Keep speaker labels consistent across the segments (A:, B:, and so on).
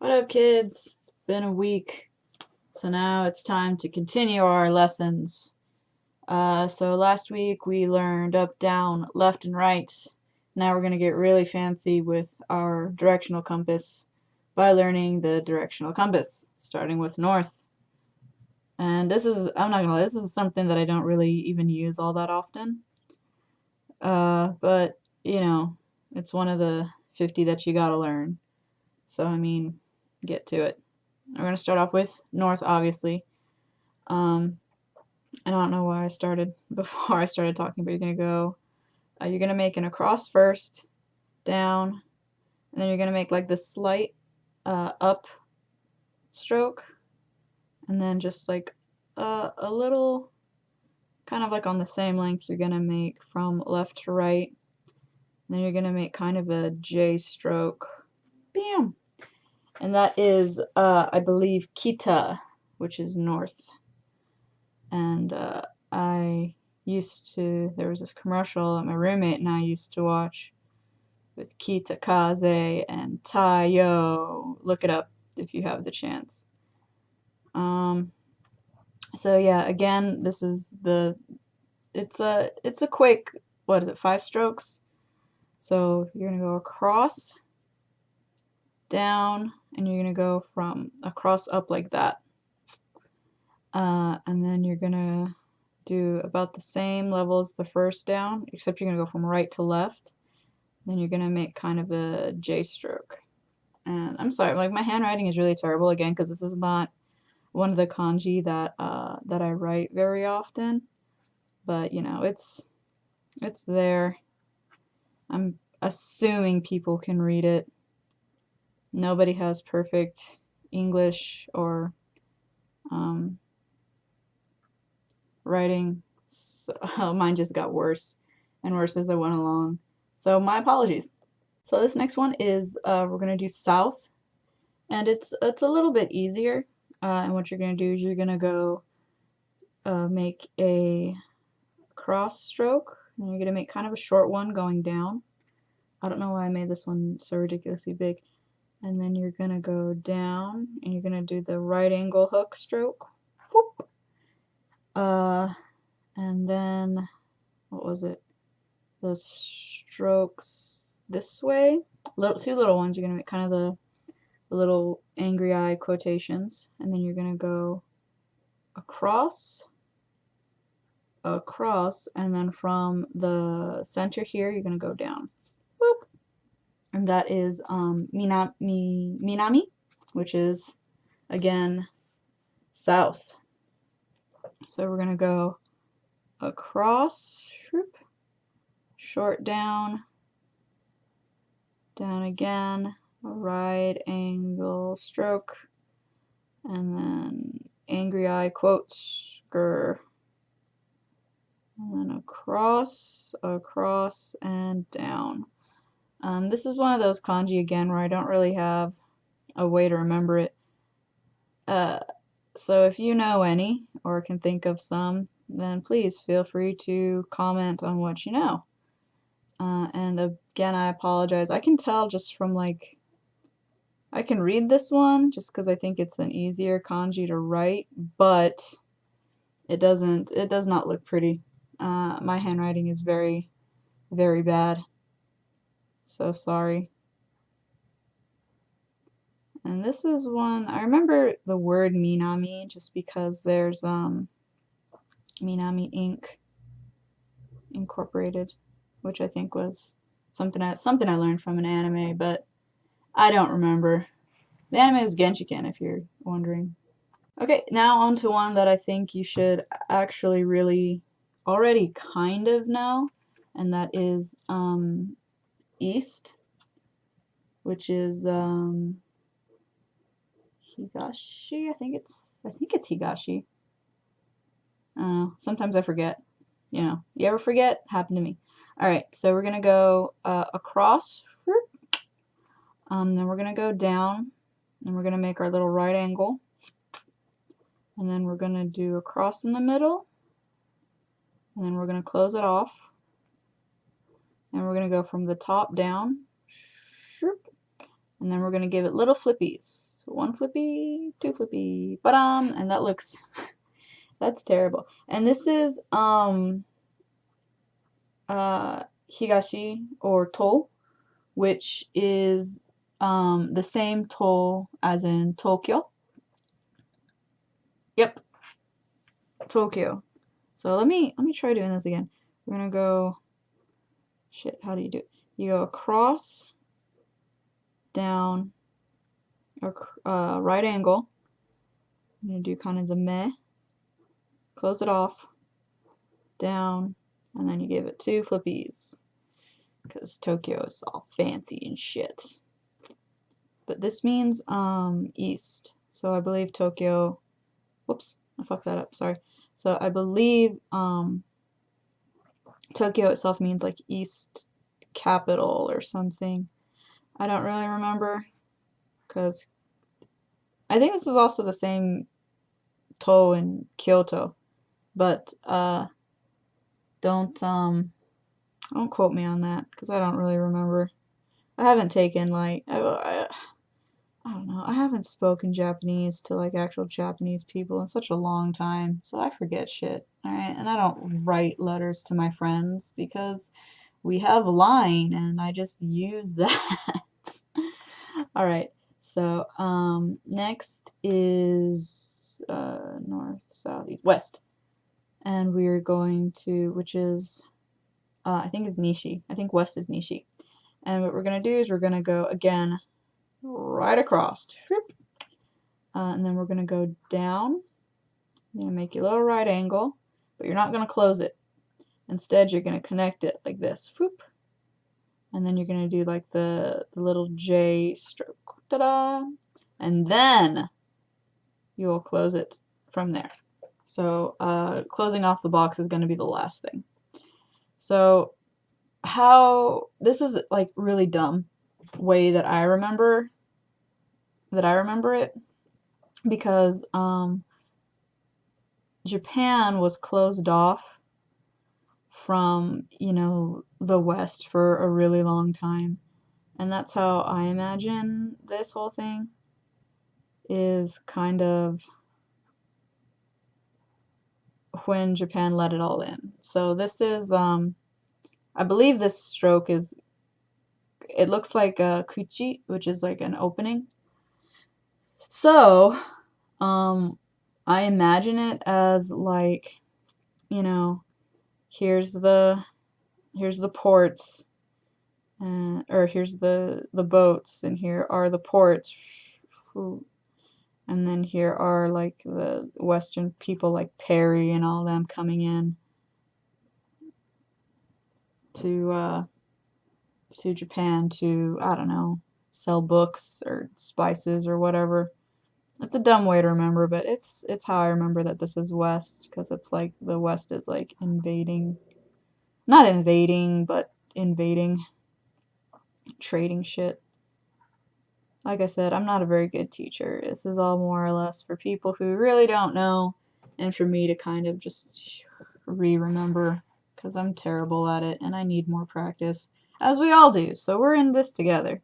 A: What up, kids? It's been a week, so now it's time to continue our lessons. So last week we learned up, down, left, and right. Now we're going to get really fancy with our directional compass by learning the directional compass, starting with north. And this is, I'm not gonna lie, this is something that I don't really even use all that often. But, you know, it's one of the 50 that you gotta learn. So, I mean, get to it. We're going to start off with north, obviously. I don't know why I started before I started talking, but you're going to make an across first, down, and then you're going to make like this slight up stroke, and then just like a little, kind of like on the same length, you're going to make from left to right, and then you're going to make kind of a J stroke. Bam! And that is, I believe, Kita, which is north. And there was this commercial that my roommate and I used to watch with Kita Kaze and Tayo. Look it up if you have the chance. So yeah, again, this is it's a quick, what is it, 5 strokes? So you're gonna go across, down, and you're gonna go from across up like that. And then you're gonna do about the same level as the first down, except you're gonna go from right to left. Then you're gonna make kind of a J stroke. And I'm sorry, like my handwriting is really terrible again because this is not one of the kanji that I write very often. But you know, it's there. I'm assuming people can read it. Nobody has perfect English or writing. So, mine just got worse and worse as I went along. So my apologies. So this next one is we're gonna do south, and it's a little bit easier. And what you're gonna do is you're gonna go make a cross stroke, and you're gonna make kind of a short one going down. I don't know why I made this one so ridiculously big. And then you're gonna go down, and you're gonna do the right angle hook stroke. Whoop. And then, what was it? The strokes this way. Two little ones. You're gonna make kind of the little angry eye quotations, and then you're gonna go across, and then from the center here, you're gonna go down. Whoop. And that is Minami, which is again south. So we're gonna go across, whoop, short down, down again, right angle stroke, and then angry eye quotes, grr, and then across, and down. This is one of those kanji again where I don't really have a way to remember it. So if you know any or can think of some, then please feel free to comment on what you know. And again, I apologize. I can tell just from like, I can read this one just because I think it's an easier kanji to write, but it does not look pretty. My handwriting is very, very bad. So sorry. And this is one, I remember the word Minami just because there's Minami Inc. Incorporated, which I think was something I learned from an anime, but I don't remember. The anime was Genshiken, if you're wondering. Okay, now on to one that I think you should actually really already kind of know, and that is east, which is Higashi. I think it's Higashi. I don't know. Sometimes I forget. You know, you ever forget? Happened to me. All right, so we're gonna go across, then we're gonna go down, and we're gonna make our little right angle, and then we're gonna do a cross in the middle, and then we're gonna close it off, and we're gonna go from the top down. And then we're going to give it little flippies. 1 flippy, 2 flippy, ba-dum, and that looks, that's terrible. And this is Higashi, or to, which is the same to as in Tokyo. Yep, Tokyo. So let me try doing this again. We're gonna go, shit, how do you do it? You go across, down, right angle. I'm gonna do kind of the meh, close it off, down, and then you give it 2 flippies, because Tokyo is all fancy and shit. But this means east, so I believe Tokyo, whoops, I fucked that up, sorry. So I believe Tokyo itself means like east capital or something. I don't really remember, because I think this is also the same to in Kyoto, but don't quote me on that, because I don't really remember. I haven't taken like I don't know, I haven't spoken Japanese to like actual Japanese people in such a long time, so I forget shit, alright? And I don't write letters to my friends because we have Line and I just use that. Alright, so next is north, south, east, west. And we're going to, which is, I think is Nishi. I think west is Nishi. And what we're going to do is we're going to go again right across. And then we're going to go down. You're going to make your little right angle, but you're not going to close it. Instead, you're going to connect it like this. Whoop. And then you're going to do like the little J stroke. Ta-da! And then you will close it from there. So closing off the box is going to be the last thing. So how, this is like really dumb way that I remember it, because Japan was closed off from, you know, the West for a really long time, and that's how I imagine this whole thing is kind of when Japan let it all in. So this is I believe this stroke is, it looks like a kuchi, which is like an opening. So I imagine it as like, you know, here's the ports, or here's the boats, and here are the ports, and then here are like the Western people like Perry and all them coming in to Japan to, I don't know, sell books or spices or whatever. It's a dumb way to remember, but it's how I remember that this is West, because it's like the West is like invading, not invading, but invading, trading shit. Like I said, I'm not a very good teacher. This is all more or less for people who really don't know, and for me to kind of just remember, because I'm terrible at it and I need more practice, as we all do. So we're in this together.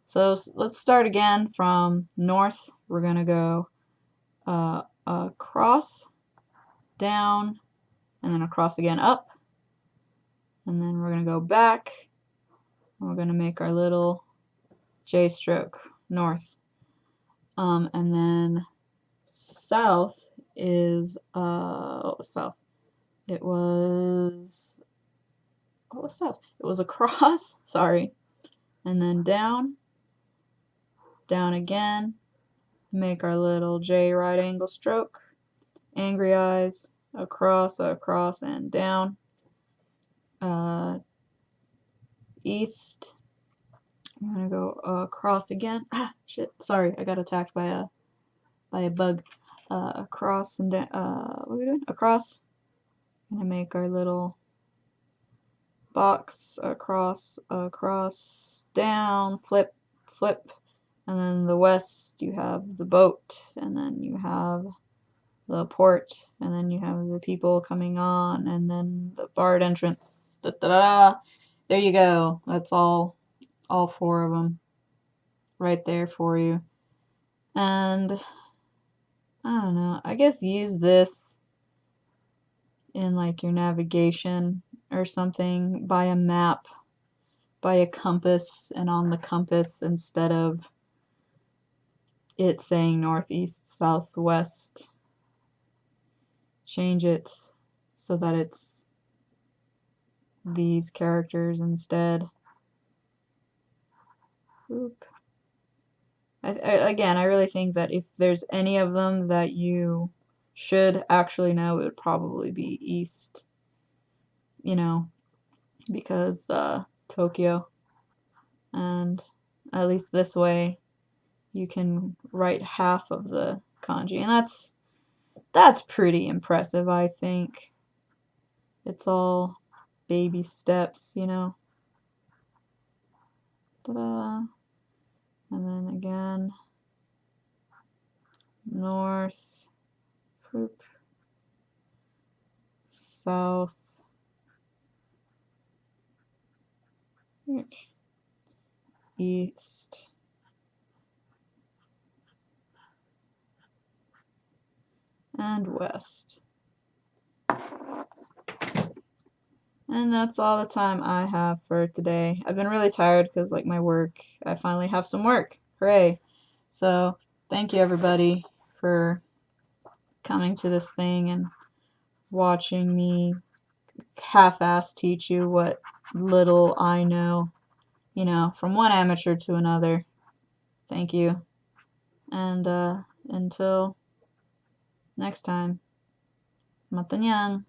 A: So let's start again from north. We're going to go across, down, and then across again, up. And then we're going to go back, and we're going to make our little J stroke, north. And then south is, what was south? It was, what was south? It was across, sorry. And then down, down again, make our little J right angle stroke, angry eyes, across, across, and down. East, I'm gonna go across again. Ah, shit, sorry, I got attacked by a bug. Across and down, what are we doing? Across. I'm gonna make our little box, across, across, down, flip, flip. And then the west, you have the boat, and then you have the port, and then you have the people coming on, and then the barred entrance. Da, da, da, da. There you go. That's all 4 of them. right there for you. And I don't know, I guess use this in like your navigation or something. Buy a map, buy a compass, and on the compass, instead of it saying northeast, southwest, change it so that it's these characters instead. Oop. Again, I really think that if there's any of them that you should actually know, it would probably be east, you know, because Tokyo. And at least this way you can write half of the kanji, and that's pretty impressive, I think. It's all baby steps, you know. Ta-da. And then again, north, whoop, south, east, and west. And that's all the time I have for today. I've been really tired because, like, my work, I finally have some work. Hooray! So, thank you everybody for coming to this thing and watching me half-ass teach you what little I know, you know, from one amateur to another. Thank you. And until next time, matanyang.